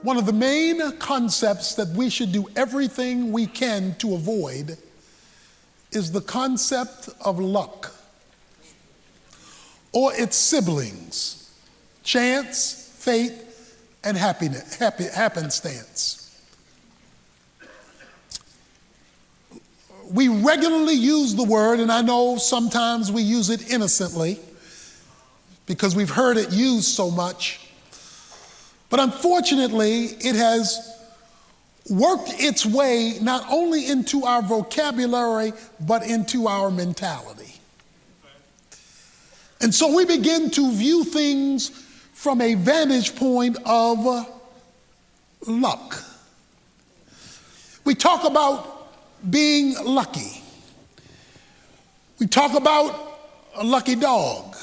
One of the main concepts that we should do everything we can to avoid is the concept of luck, or its siblings, chance, fate, and happenstance. We regularly use the word, and I know sometimes we use it innocently because we've heard it used so much. But unfortunately, it has worked its way not only into our vocabulary, but into our mentality. And so we begin to view things from a vantage point of luck. We talk about being lucky. We talk about a lucky dog.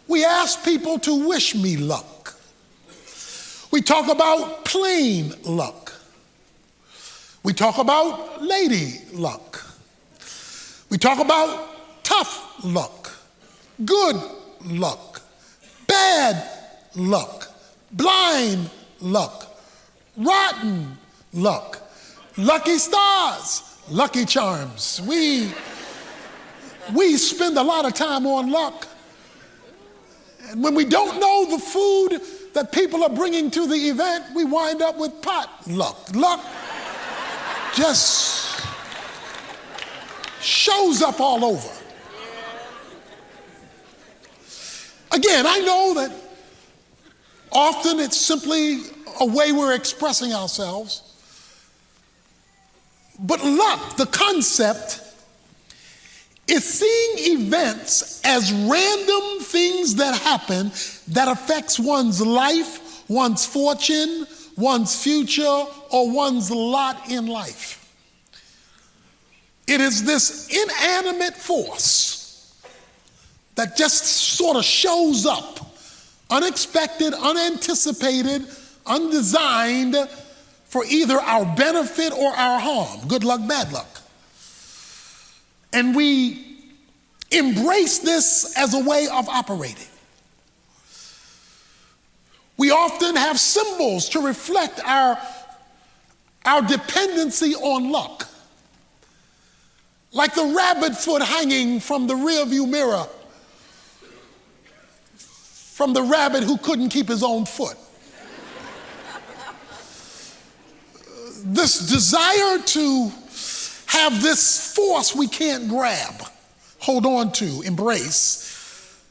We ask people to wish me luck. We talk about plain luck. We talk about lady luck. We talk about tough luck, good luck, bad luck, blind luck, rotten luck, lucky stars, lucky charms. We spend a lot of time on luck. And when we don't know the food that people are bringing to the event, we wind up with pot luck. Luck just shows up all over. Again, I know that often it's simply a way we're expressing ourselves. But luck, the concept, is seeing events as random things that happen that affects one's life, one's fortune, one's future, or one's lot in life. It is this inanimate force that just sort of shows up, unexpected, unanticipated, undesigned, for either our benefit or our harm, good luck, bad luck. And we embrace this as a way of operating. We often have symbols to reflect our dependency on luck, like the rabbit foot hanging from the rearview mirror from the rabbit who couldn't keep his own foot. This desire to have this force we can't grab, hold on to, embrace,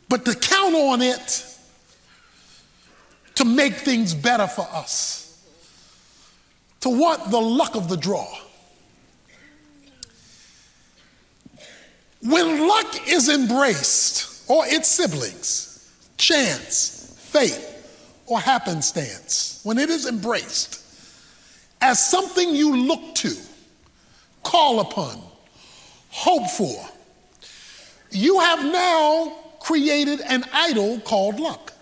but to count on it to make things better for us, to want the luck of the draw. When luck is embraced, or its siblings, chance, fate, or happenstance, when it is embraced as something you look to, call upon, hope for, you have now created an idol called luck.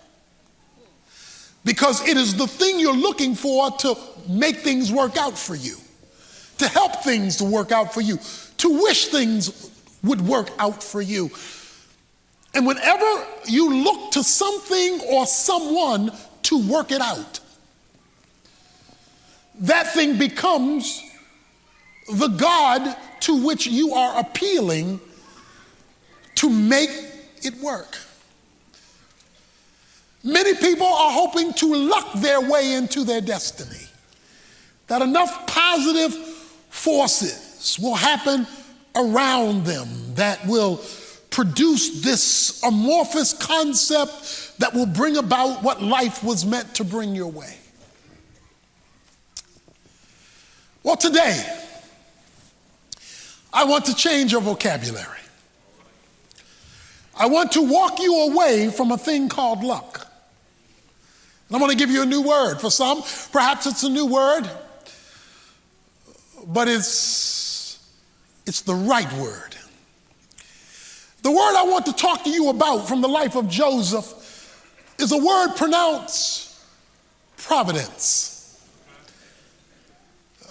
Because it is the thing you're looking for to make things work out for you, to help things to work out for you, to wish things would work out for you. And whenever you look to something or someone to work it out, that thing becomes the God to which you are appealing to make it work. Many people are hoping to luck their way into their destiny, that enough positive forces will happen around them that will produce this amorphous concept that will bring about what life was meant to bring your way. Well, today, I want to change your vocabulary. I want to walk you away from a thing called luck. And I'm going to give you a new word. For some, perhaps it's a new word, but it's the right word. The word I want to talk to you about from the life of Joseph is a word pronounced providence.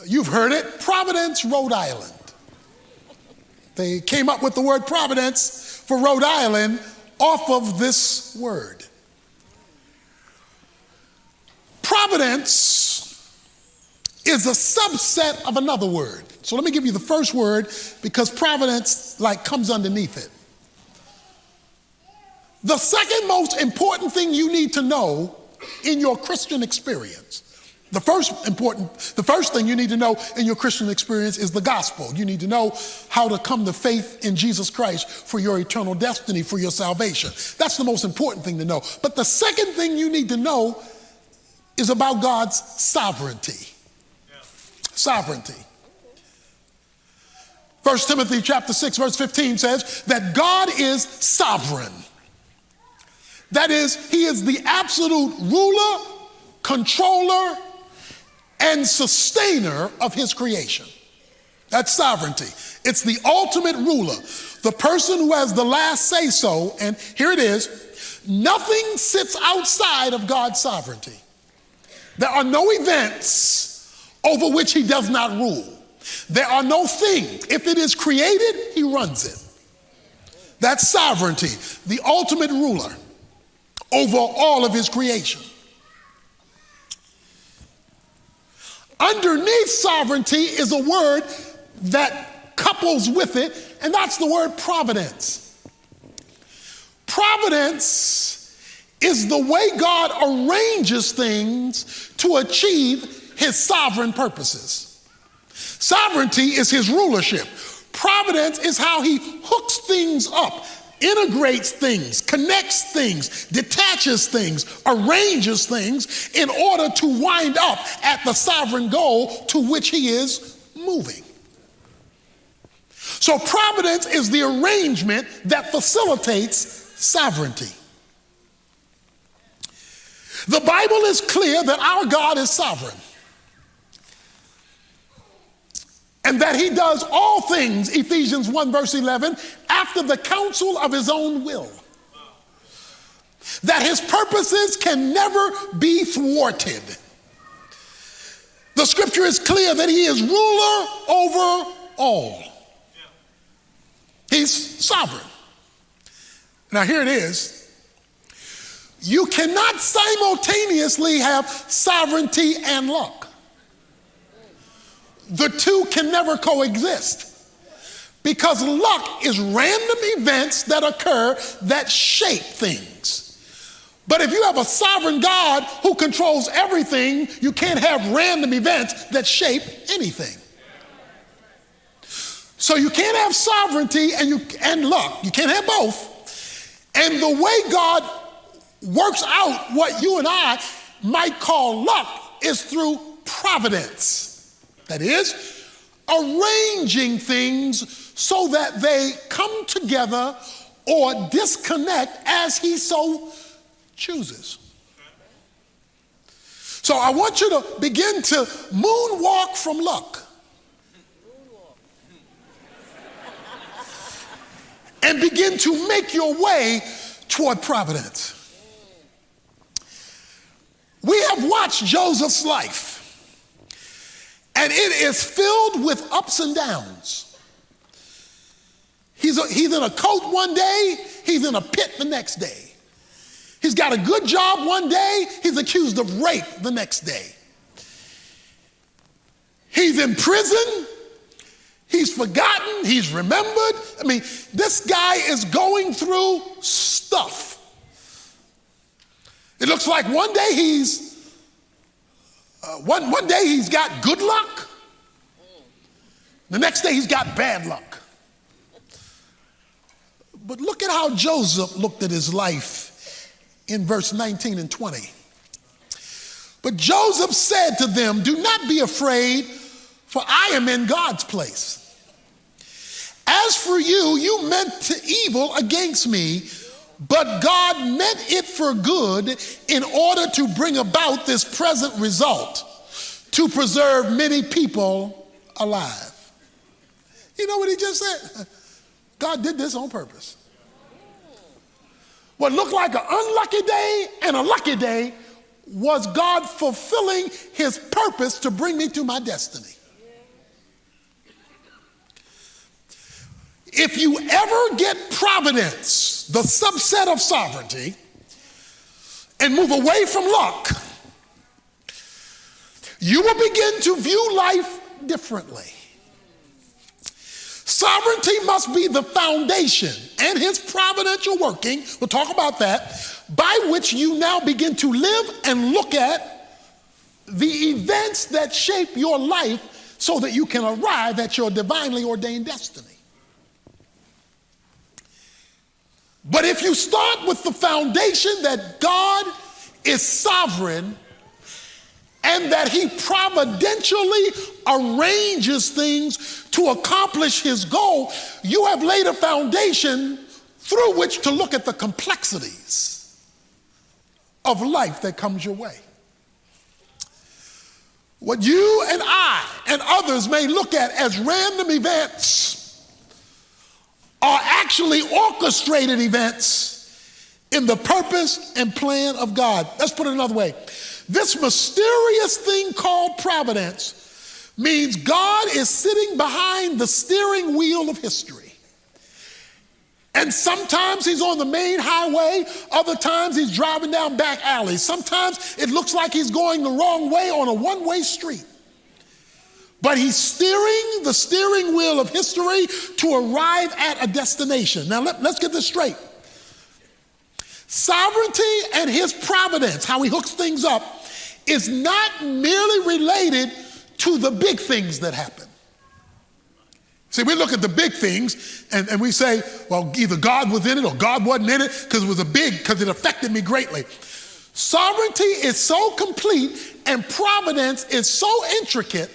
You've heard it, Providence, Rhode Island. They came up with the word Providence for Rhode Island off of this word. Providence is a subset of another word. So let me give you the first word because providence comes underneath it. The second most important thing you need to know in your Christian experience, the first thing you need to know in your Christian experience is the gospel. You need to know how to come to faith in Jesus Christ for your eternal destiny, for your salvation. That's the most important thing to know. But the second thing you need to know is about God's sovereignty. Yeah. Sovereignty. 1 Timothy chapter 6, verse 15 says that God is sovereign. That is, he is the absolute ruler, controller, and sustainer of his creation. That's sovereignty. It's the ultimate ruler, the person who has the last say-so. And here it is, nothing sits outside of God's sovereignty. There are no events over which he does not rule. There are no things. If it is created, he runs it. That's sovereignty, the ultimate ruler over all of his creation. Underneath sovereignty is a word that couples with it, and that's the word providence. Providence is the way God arranges things to achieve his sovereign purposes. Sovereignty is his rulership. Providence is how he hooks things up, integrates things, connects things, detaches things, arranges things in order to wind up at the sovereign goal to which he is moving. So providence is the arrangement that facilitates sovereignty. The Bible is clear that our God is sovereign and that he does all things, Ephesians 1 verse 11, after the counsel of his own will. That his purposes can never be thwarted. The scripture is clear that he is ruler over all. He's sovereign. Now here it is. You cannot simultaneously have sovereignty and luck. The two can never coexist because luck is random events that occur that shape things. But if you have a sovereign God who controls everything, you can't have random events that shape anything. So you can't have sovereignty and luck. You can't have both. And the way God works out what you and I might call luck is through providence. That is, arranging things so that they come together or disconnect as he so chooses. So I want you to begin to moonwalk from luck and begin to make your way toward providence. We have watched Joseph's life. And it is filled with ups and downs. He's in a coat one day, he's in a pit the next day. He's got a good job one day, he's accused of rape the next day. He's in prison, he's forgotten, he's remembered. I mean, this guy is going through stuff. It looks like one day he's got good luck. The next day he's got bad luck. But look at how Joseph looked at his life in verse 19 and 20. But Joseph said to them, "Do not be afraid, for I am in God's place. As for you, you meant evil against me, but God meant it for good in order to bring about this present result, to preserve many people alive." You know what he just said? God did this on purpose. What looked like an unlucky day and a lucky day was God fulfilling his purpose to bring me to my destiny. If you ever get providence, the subset of sovereignty, and move away from luck, you will begin to view life differently. Sovereignty must be the foundation and his providential working, we'll talk about that, by which you now begin to live and look at the events that shape your life so that you can arrive at your divinely ordained destiny. But if you start with the foundation that God is sovereign and that he providentially arranges things to accomplish his goal, you have laid a foundation through which to look at the complexities of life that comes your way. What you and I and others may look at as random events are actually orchestrated events in the purpose and plan of God. Let's put it another way. This mysterious thing called providence means God is sitting behind the steering wheel of history. And sometimes he's on the main highway, other times he's driving down back alleys. Sometimes it looks like he's going the wrong way on a one-way street. But he's steering the steering wheel of history to arrive at a destination. Now let's get this straight. Sovereignty and his providence, how he hooks things up, is not merely related to the big things that happen. See, we look at the big things and we say, well, either God was in it or God wasn't in it because it affected me greatly. Sovereignty is so complete and providence is so intricate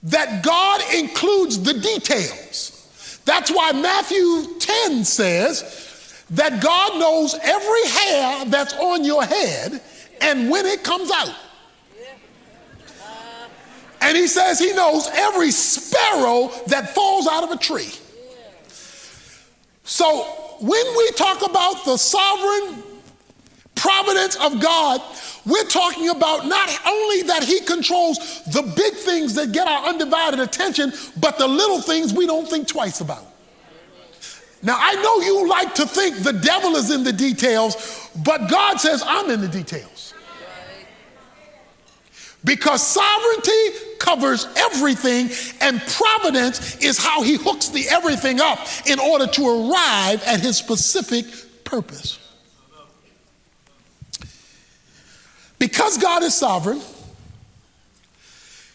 that God includes the details. That's why Matthew 10 says that God knows every hair that's on your head and when it comes out. And he says he knows every sparrow that falls out of a tree. So when we talk about the sovereign providence of God, we're talking about not only that he controls the big things that get our undivided attention, but the little things we don't think twice about. Now, I know you like to think the devil is in the details, but God says I'm in the details. Because sovereignty covers everything, and providence is how he hooks the everything up in order to arrive at his specific purpose. Because God is sovereign,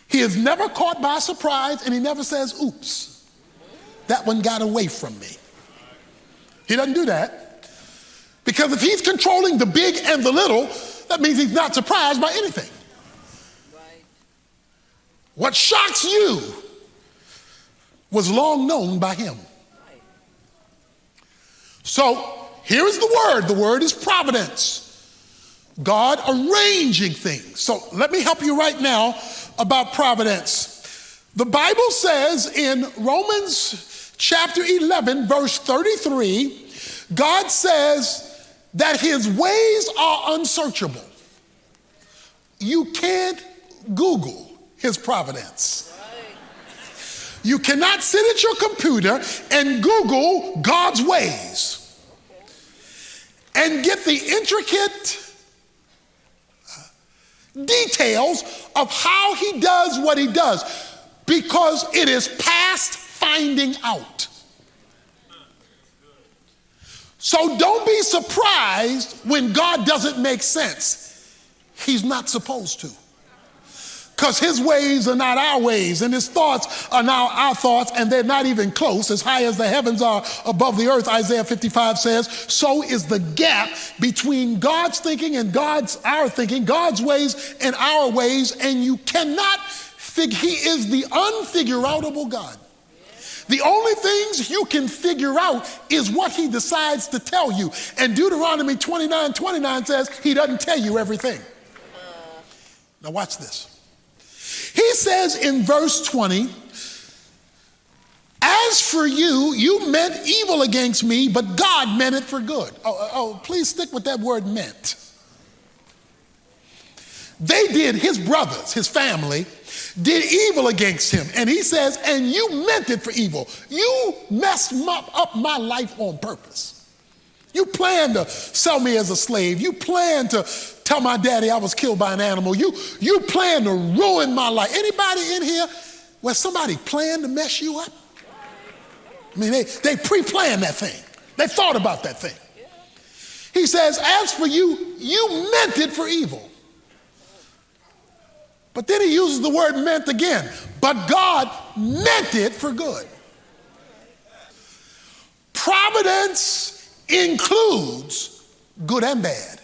he is never caught by surprise, and he never says, oops, that one got away from me. He doesn't do that. Because if he's controlling the big and the little, that means he's not surprised by anything. Right. What shocks you was long known by him. Right. So here is the word. The word is providence. God arranging things. So let me help you right now about providence. The Bible says in Romans chapter 11, verse 33, God says that his ways are unsearchable. You can't Google his providence. You cannot sit at your computer and Google God's ways and get the intricate details of how he does what he does, because it is past finding out. So don't be surprised when God doesn't make sense. He's not supposed to. Because his ways are not our ways, and his thoughts are not our thoughts, and they're not even close. As high as the heavens are above the earth, Isaiah 55 says, so is the gap between God's thinking and our thinking, God's ways and our ways, and you cannot he is the unfigure-outable God. The only things you can figure out is what he decides to tell you. And Deuteronomy 29:29 says he doesn't tell you everything. Now watch this. He says in verse 20, as for you, you meant evil against me, but God meant it for good. Please stick with that word meant. They did, his brothers, his family, did evil against him. And he says, and you meant it for evil. You messed up my life on purpose. You planned to sell me as a slave. You planned to tell my daddy I was killed by an animal. You plan to ruin my life. Anybody in here where somebody planned to mess you up? I mean, they pre-planned that thing. They thought about that thing. He says, as for you, you meant it for evil. But then he uses the word meant again. But God meant it for good. Providence includes good and bad.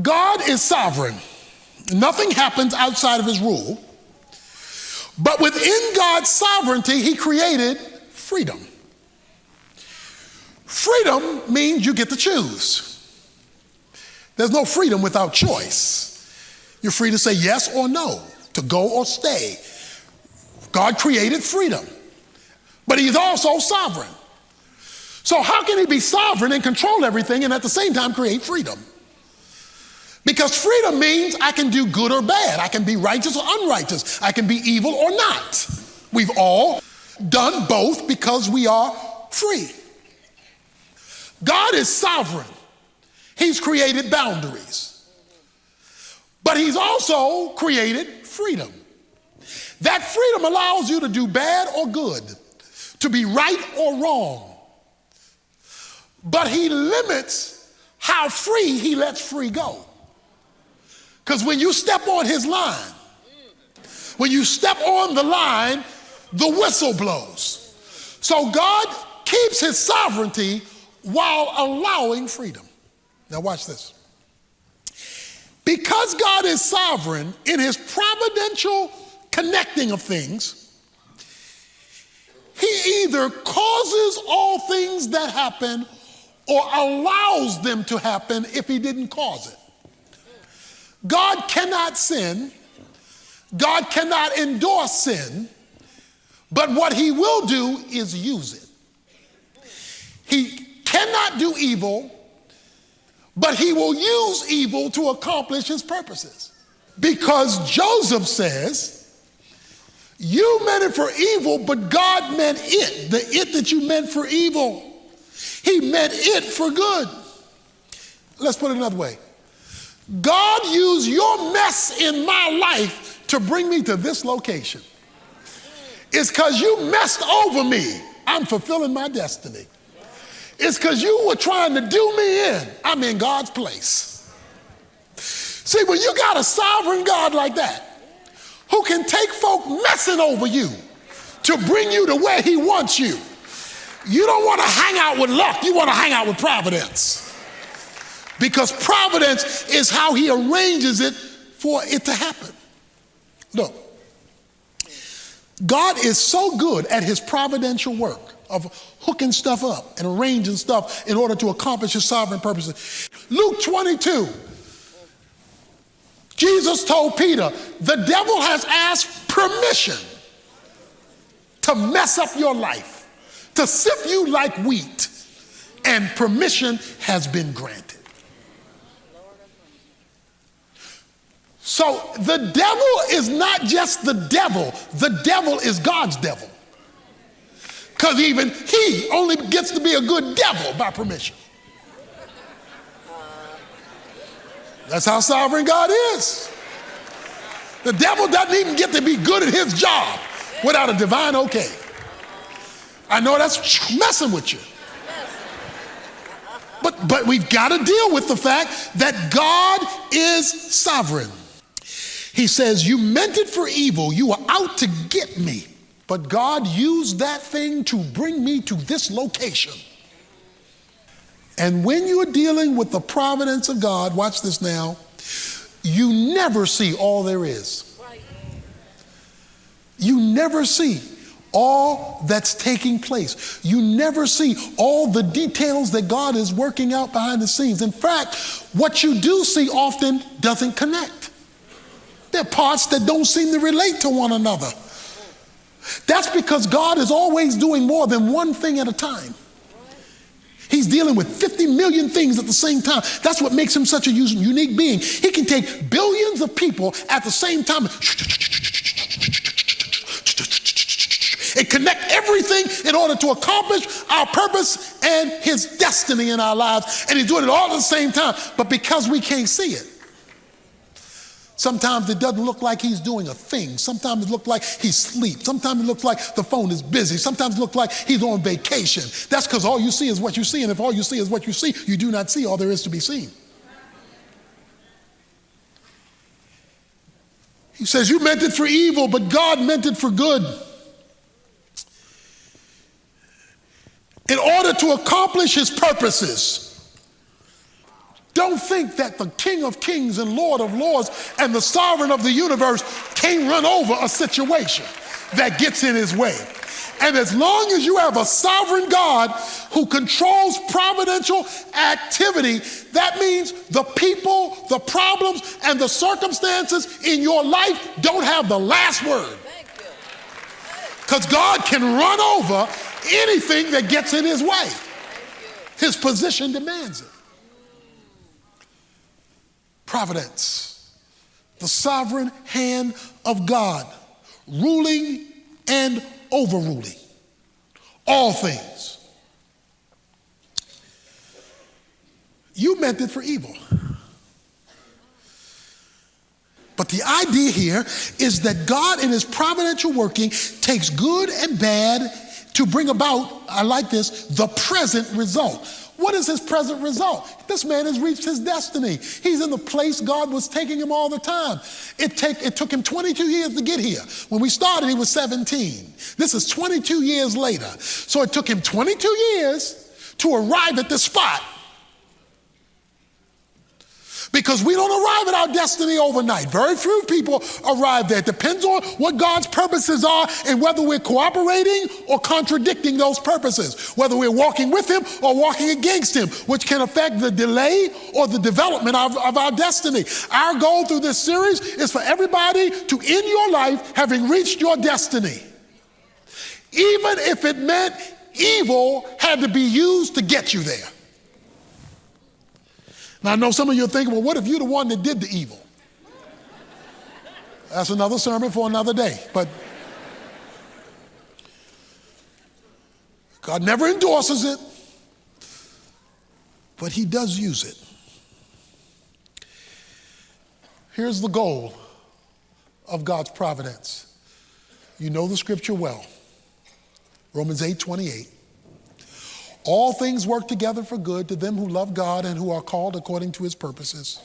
God is sovereign. Nothing happens outside of his rule. But within God's sovereignty, he created freedom. Freedom means you get to choose. There's no freedom without choice. You're free to say yes or no, to go or stay. God created freedom, but he's also sovereign. So how can he be sovereign and control everything and at the same time create freedom? Because freedom means I can do good or bad. I can be righteous or unrighteous. I can be evil or not. We've all done both because we are free. God is sovereign. He's created boundaries. But he's also created freedom. That freedom allows you to do bad or good, to be right or wrong. But he limits how free he lets free go. Because when you step on his line, when you step on the line, the whistle blows. So God keeps his sovereignty while allowing freedom. Now watch this. Because God is sovereign in his providential connecting of things, he either causes all things that happen or allows them to happen if he didn't cause it. God cannot sin. God cannot endorse sin. But what he will do is use it. He cannot do evil, but he will use evil to accomplish his purposes. Because Joseph says, you meant it for evil, but God meant it. The it that you meant for evil, he meant it for good. Let's put it another way. God used your mess in my life to bring me to this location. It's because you messed over me. I'm fulfilling my destiny. It's because you were trying to do me in. I'm in God's place. See, when you got a sovereign God like that, who can take folk messing over you to bring you to where he wants you, you don't want to hang out with luck. You want to hang out with providence. Because providence is how he arranges it for it to happen. Look, God is so good at his providential work of hooking stuff up and arranging stuff in order to accomplish his sovereign purposes. Luke 22, Jesus told Peter, the devil has asked permission to mess up your life, to sift you like wheat, and permission has been granted. So the devil is not just the devil is God's devil. Because even he only gets to be a good devil by permission. That's how sovereign God is. The devil doesn't even get to be good at his job without a divine okay. I know that's messing with you. But we've got to deal with the fact that God is sovereign. He says, you meant it for evil. You were out to get me. But God used that thing to bring me to this location. And when you're dealing with the providence of God, watch this now, you never see all there is. You never see all that's taking place. You never see all the details that God is working out behind the scenes. In fact, what you do see often doesn't connect. There are parts that don't seem to relate to one another. That's because God is always doing more than one thing at a time. He's dealing with 50 million things at the same time. That's what makes him such a unique being. He can take billions of people at the same time and connect everything in order to accomplish our purpose and his destiny in our lives. And he's doing it all at the same time. But because we can't see it, Sometimes it doesn't look like he's doing a thing. Sometimes it looks like he's asleep. Sometimes it looks like the phone is busy. Sometimes it looks like he's on vacation. That's because all you see is what you see, and if all you see is what you see, you do not see all there is to be seen. He says, you meant it for evil, but God meant it for good. In order to accomplish his purposes. Don't think that the King of Kings and Lord of Lords and the sovereign of the universe can't run over a situation that gets in his way. And as long as you have a sovereign God who controls providential activity, that means the people, the problems, and the circumstances in your life don't have the last word. Because God can run over anything that gets in his way. His position demands it. Providence, the sovereign hand of God, ruling and overruling all things. You meant it for evil. But the idea here is that God in his providential working takes good and bad to bring about, I like this, the present result. What is his present result? This man has reached his destiny. He's in the place God was taking him all the time. It took him 22 years to get here. When we started, he was 17. This is 22 years later. So it took him 22 years to arrive at this spot. Because we don't arrive at our destiny overnight. Very few people arrive there. It depends on what God's purposes are and whether we're cooperating or contradicting those purposes. Whether we're walking with him or walking against him, which can affect the delay or the development of our destiny. Our goal through this series is for everybody to end your life having reached your destiny. Even if it meant evil had to be used to get you there. Now, I know some of you are thinking, well, what if you're the one that did the evil? That's another sermon for another day. But God never endorses it, but he does use it. Here's the goal of God's providence. You know the scripture well. Romans 8:28. All things work together for good to them who love God and who are called according to his purposes.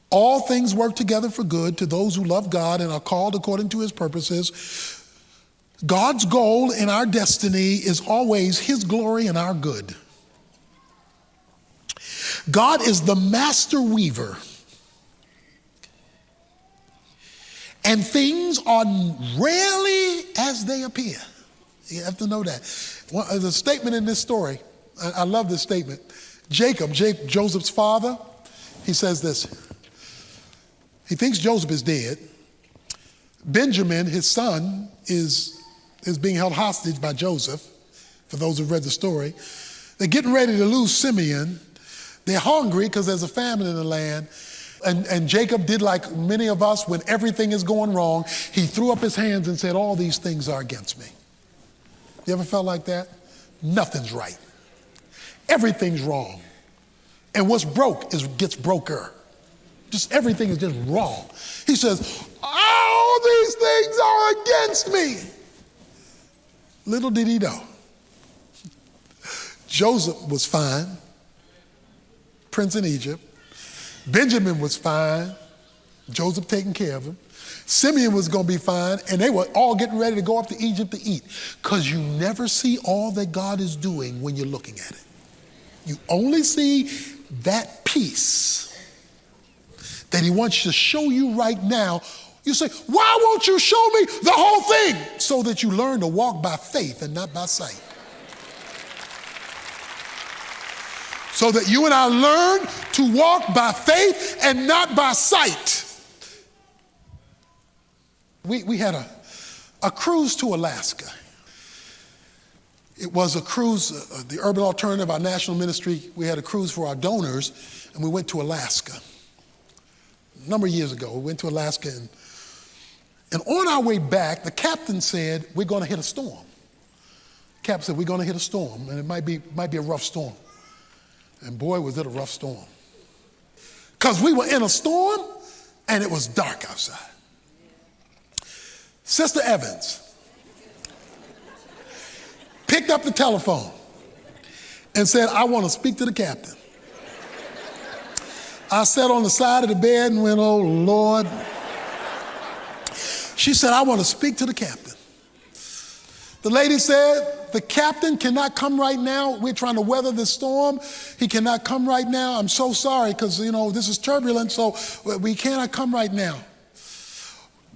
All things work together for good to those who love God and are called according to his purposes. God's goal in our destiny is always his glory and our good. God is the master weaver. And things are rarely as they appear. You have to know that. There's a statement in this story. I love this statement. Jacob, Joseph's father, he says this. He thinks Joseph is dead. Benjamin, his son, is being held hostage by Joseph, for those who've read the story. They're getting ready to lose Simeon. They're hungry because there's a famine in the land. And Jacob did like many of us when everything is going wrong. He threw up his hands and said, all these things are against me. You ever felt like that? Nothing's right. Everything's wrong. And what's broke gets broker. Just everything is just wrong. He says, all these things are against me. Little did he know. Joseph was fine, prince in Egypt. Benjamin was fine, Joseph taking care of him. Simeon was going to be fine, and they were all getting ready to go up to Egypt to eat. Because you never see all that God is doing when you're looking at it. You only see that piece that he wants to show you right now. You say, why won't you show me the whole thing? So that you learn to walk by faith and not by sight. So that you and I learn to walk by faith and not by sight. We had a cruise to Alaska. It was a cruise, the Urban Alternative, our national ministry, we had a cruise for our donors, and we went to Alaska. A number of years ago, we went to Alaska, and on our way back, the captain said, we're going to hit a storm. The captain said, we're going to hit a storm, and it might be a rough storm. And boy, was it a rough storm. because we were in a storm and it was dark outside. Sister Evans picked up the telephone and said, I want to speak to the captain. I sat on the side of the bed and went, oh, Lord. She said, I want to speak to the captain. The lady said, the captain cannot come right now. We're trying to weather this storm. He cannot come right now. I'm so sorry because, this is turbulent, so we cannot come right now.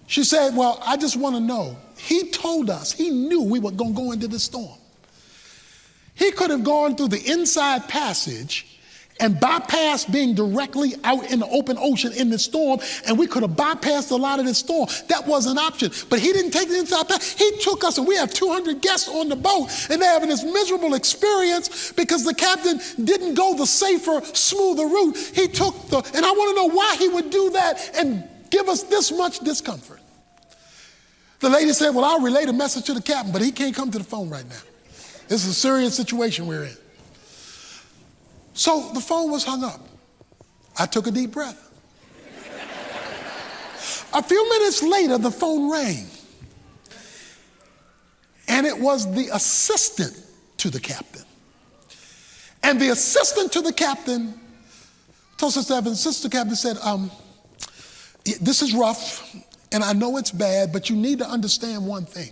She said, well, I just want to know. He told us, he knew we were going to go into this storm. He could have gone through the inside passage and bypassed being directly out in the open ocean in the storm, and we could have bypassed a lot of this storm. That was an option. But he didn't take the inside pass. He took us, and we have 200 guests on the boat, and they're having this miserable experience because the captain didn't go the safer, smoother route. He took and I want to know why he would do that and give us this much discomfort. The lady said, well, I'll relay the message to the captain, but he can't come to the phone right now. This is a serious situation we're in. So the phone was hung up. I took a deep breath. A few minutes later, the phone rang. And it was the assistant to the captain. And the assistant to the captain told Sister Evans, Sister Captain said, this is rough, and I know it's bad, but you need to understand one thing.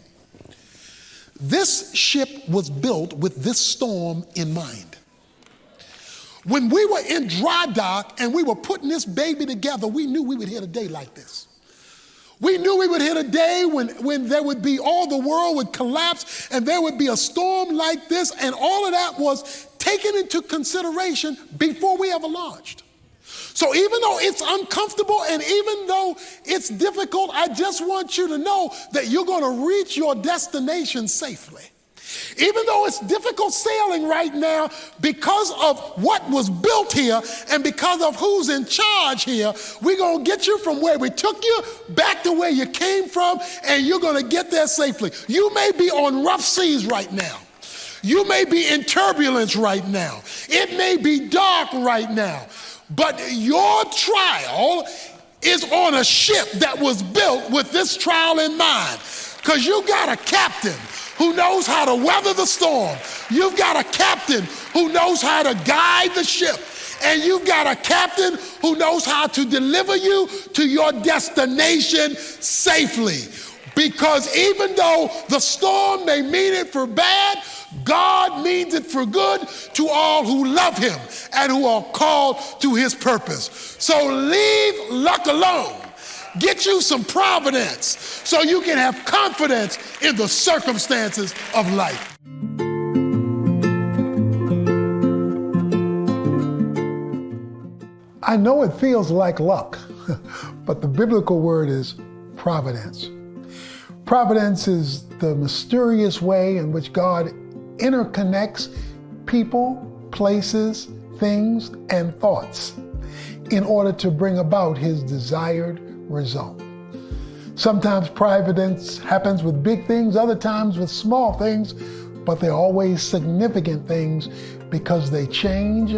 This ship was built with this storm in mind. When we were in dry dock and we were putting this baby together, we knew we would hit a day like this. We knew we would hit a day when there would be, all the world would collapse and there would be a storm like this, and all of that was taken into consideration before we ever launched. So even though it's uncomfortable and even though it's difficult, I just want you to know that you're going to reach your destination safely. Even though it's difficult sailing right now because of what was built here and because of who's in charge here, we're going to get you from where we took you back to where you came from, and you're going to get there safely. You may be on rough seas right now. You may be in turbulence right now. It may be dark right now. But your trial is on a ship that was built with this trial in mind, because you got a captain who knows how to weather the storm. You've got a captain who knows how to guide the ship. And you've got a captain who knows how to deliver you to your destination safely. Because even though the storm may mean it for bad, God means it for good to all who love him and who are called to his purpose. So leave luck alone. Get you some providence so you can have confidence in the circumstances of life. I know it feels like luck, but the biblical word is providence. Providence is the mysterious way in which God interconnects people, places, things, and thoughts in order to bring about his desired result. Sometimes providence happens with big things, other times with small things, but they're always significant things because they change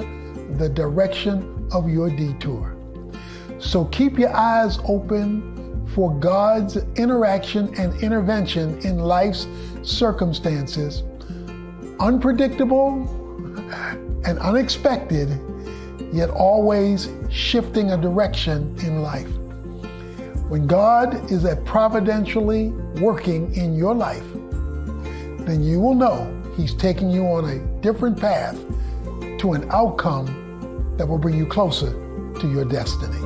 the direction of your detour. So keep your eyes open for God's interaction and intervention in life's circumstances, unpredictable and unexpected, yet always shifting a direction in life. When God is providentially working in your life, then you will know he's taking you on a different path to an outcome that will bring you closer to your destiny.